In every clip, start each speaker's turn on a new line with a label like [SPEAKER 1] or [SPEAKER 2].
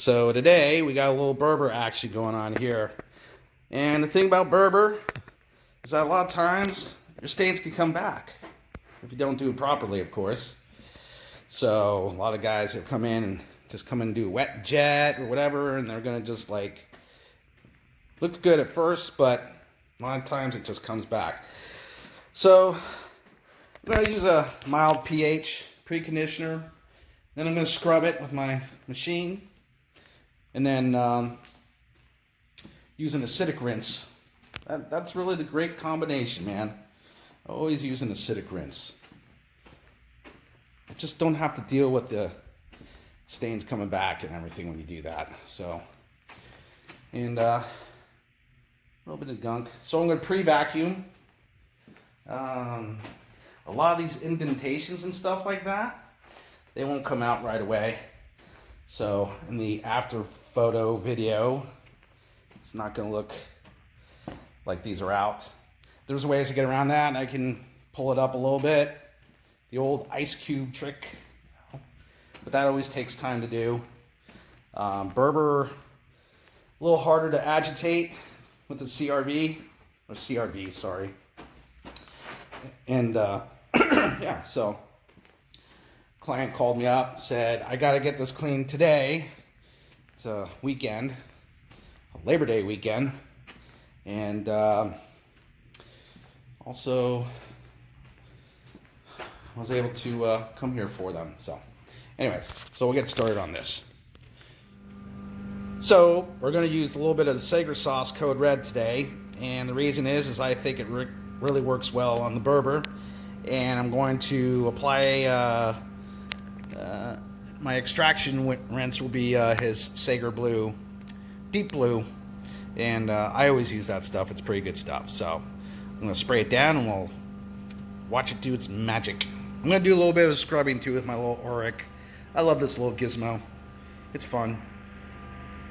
[SPEAKER 1] So today we got a little Berber action going on here. And the thing about Berber is that a lot of times your stains can come back if you don't do it properly, of course. So a lot of guys have come in and just come in and do wet jet or whatever, and they're gonna just like look good at first, but a lot of times it just comes back. So I'm gonna use a mild pH preconditioner. Then I'm gonna scrub it with my machine. And then use an acidic rinse. That's really the great combination, man. I always use an acidic rinse. I just don't have to deal with the stains coming back and everything when you do that. So, and a little bit of gunk. So I'm going to pre-vacuum. A lot of these indentations and stuff like that, they won't come out right away. So in the after photo video, it's not going to look like these are out. There's ways to get around that, and I can pull it up a little bit. The old ice cube trick, but that always takes time to do. Berber, a little harder to agitate with the CRV, sorry. And yeah, so client called me up, said, I got to get this clean today. It's a weekend, a Labor Day weekend. And also I was able to come here for them. So anyways, so we'll get started on this. So we're going to use a little bit of the Sager sauce Code Red today. And the reason is I think it really works well on the Berber. And I'm going to apply my extraction rinse will be his Sager Blue, Deep Blue, and I always use that stuff. It's pretty good stuff. So I'm going to spray it down and we'll watch it do its magic. I'm going to do a little bit of scrubbing too with my little Auric. I love this little gizmo. It's fun.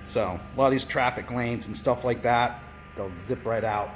[SPEAKER 1] So a lot of these traffic lanes and stuff like that, they'll zip right out.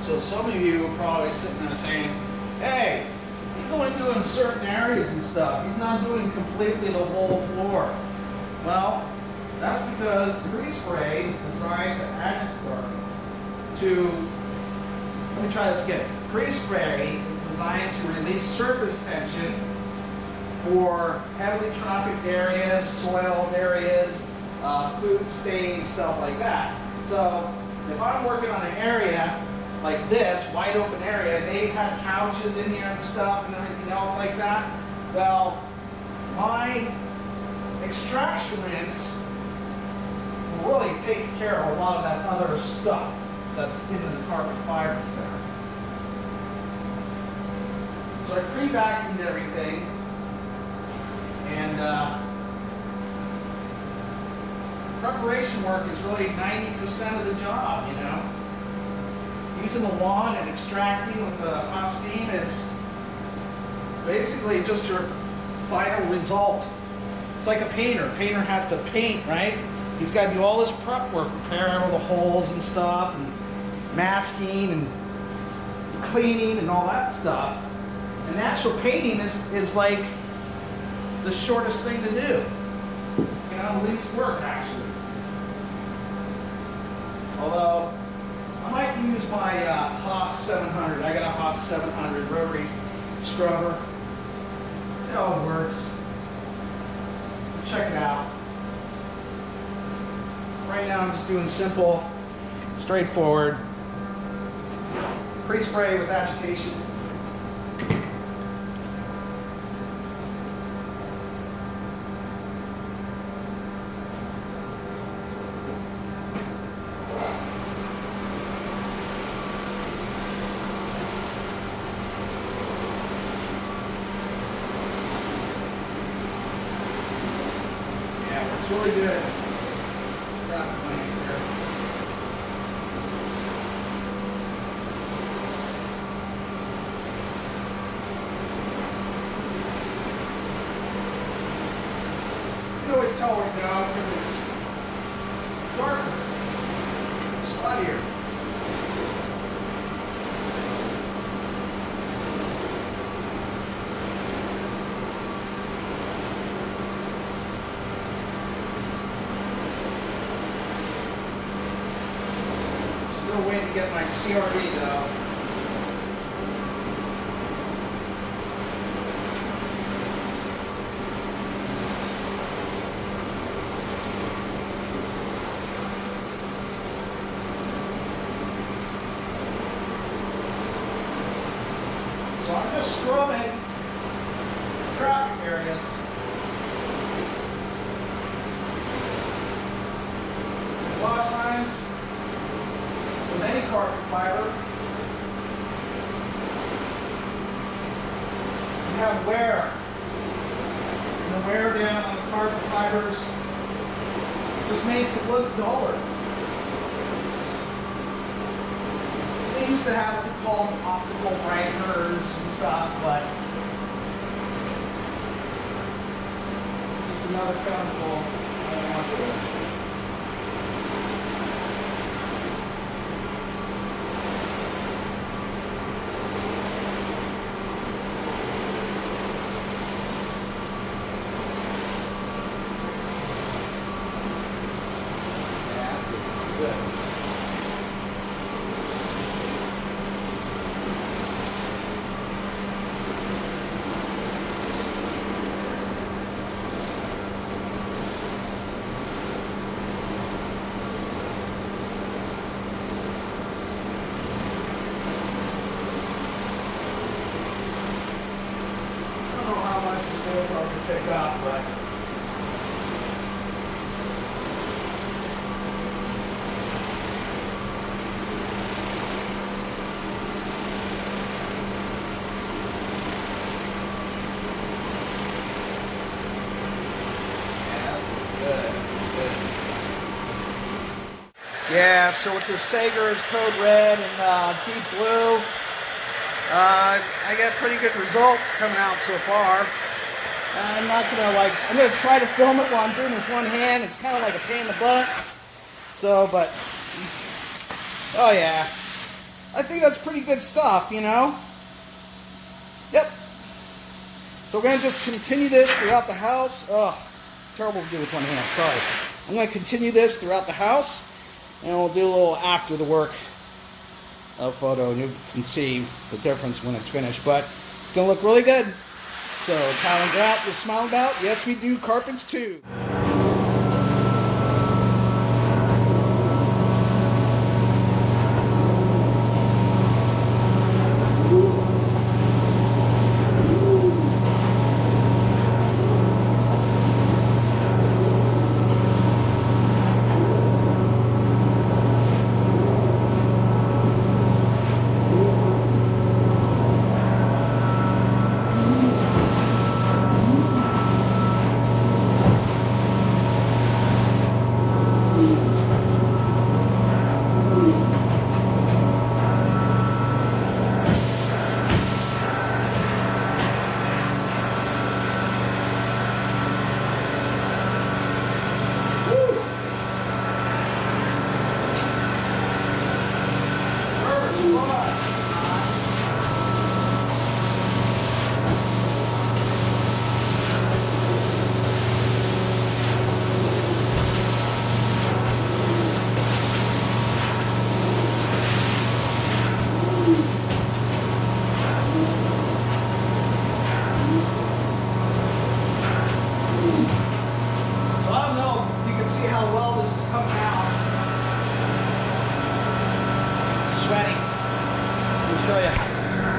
[SPEAKER 1] So some of you are probably sitting there saying, hey, he's only doing certain areas and stuff. He's not doing completely the whole floor. Well, that's because grease spray is designed to let me try this again. Grease spray is designed to release surface tension for heavily trafficked areas, soiled areas, food stains, stuff like that. So if I'm working on an area like this, wide open area, they have couches in here and stuff and everything else like that, well, my extraction rinse will really take care of a lot of that other stuff that's in the carbon fibers there. So I pre-vacuumed everything, and preparation work is really 90% of the job, you know. Using the wand and extracting with the hot steam is basically just your final result. It's like a painter. A painter has to paint, right? He's got to do all this prep work, repair all the holes and stuff, and masking and cleaning and all that stuff. And the actual painting is like the shortest thing to do. You know, least work actually. Although I might use my Haas 700. I got a Haas 700 rotary scrubber. See how it works. Check it out. Right now I'm just doing simple, straightforward pre-spray with agitation. It's really good. You can always tell where to go because it's darker, spottier. Still waiting to get my CRD though. So I'm just scrubbing traffic areas. A lot of times, with any carbon fiber, you have wear. And the wear down on the carbon fibers just makes it look duller. They used to have what they call optical brighteners and stuff, but just another chemical going out there. Pick up, but yeah, so with the Sager's Code Red and Deep Blue, I got pretty good results coming out so far. I'm not gonna I'm gonna try to film it while I'm doing this one hand. It's kind of like a pain in the butt. So, but, oh yeah, I think that's pretty good stuff, you know? Yep. So we're gonna just continue this throughout the house. Oh, it's terrible to do with one hand, sorry. I'm gonna continue this throughout the house, and we'll do a little after the work photo, and you can see the difference when it's finished. But it's gonna look really good. So, tile and grout, you're smiling about? Yes, we do carpets too.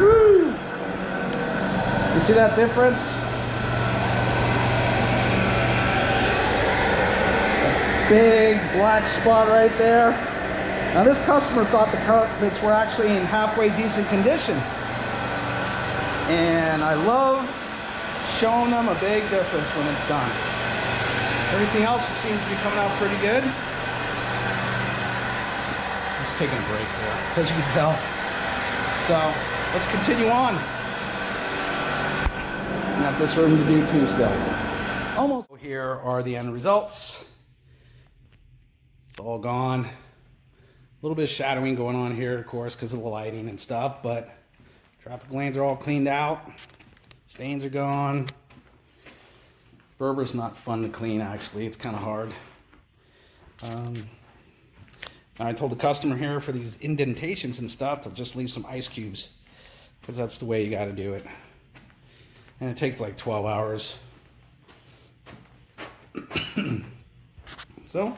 [SPEAKER 1] Woo! You see that difference? A big black spot right there. Now this customer thought the carpets were actually in halfway decent condition. And I love showing them a big difference when it's done. Everything else seems to be coming out pretty good. Just taking a break there, as you can tell. So let's continue on. Got this room to do too still. Almost. Here are the end results. It's all gone. A little bit of shadowing going on here, of course, because of the lighting and stuff, but traffic lanes are all cleaned out. Stains are gone. Berber's not fun to clean, actually. It's kind of hard. I told the customer here for these indentations and stuff to just leave some ice cubes, because that's the way you got to do it. And it takes like 12 hours. So,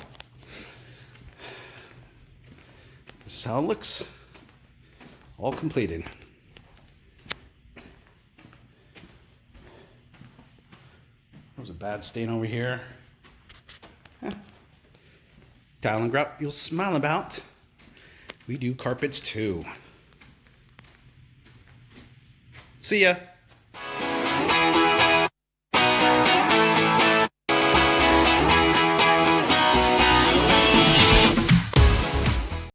[SPEAKER 1] this is how it looks. All completed. There's a bad stain over here. Tile and grout you'll smile about. We do carpets too. See ya.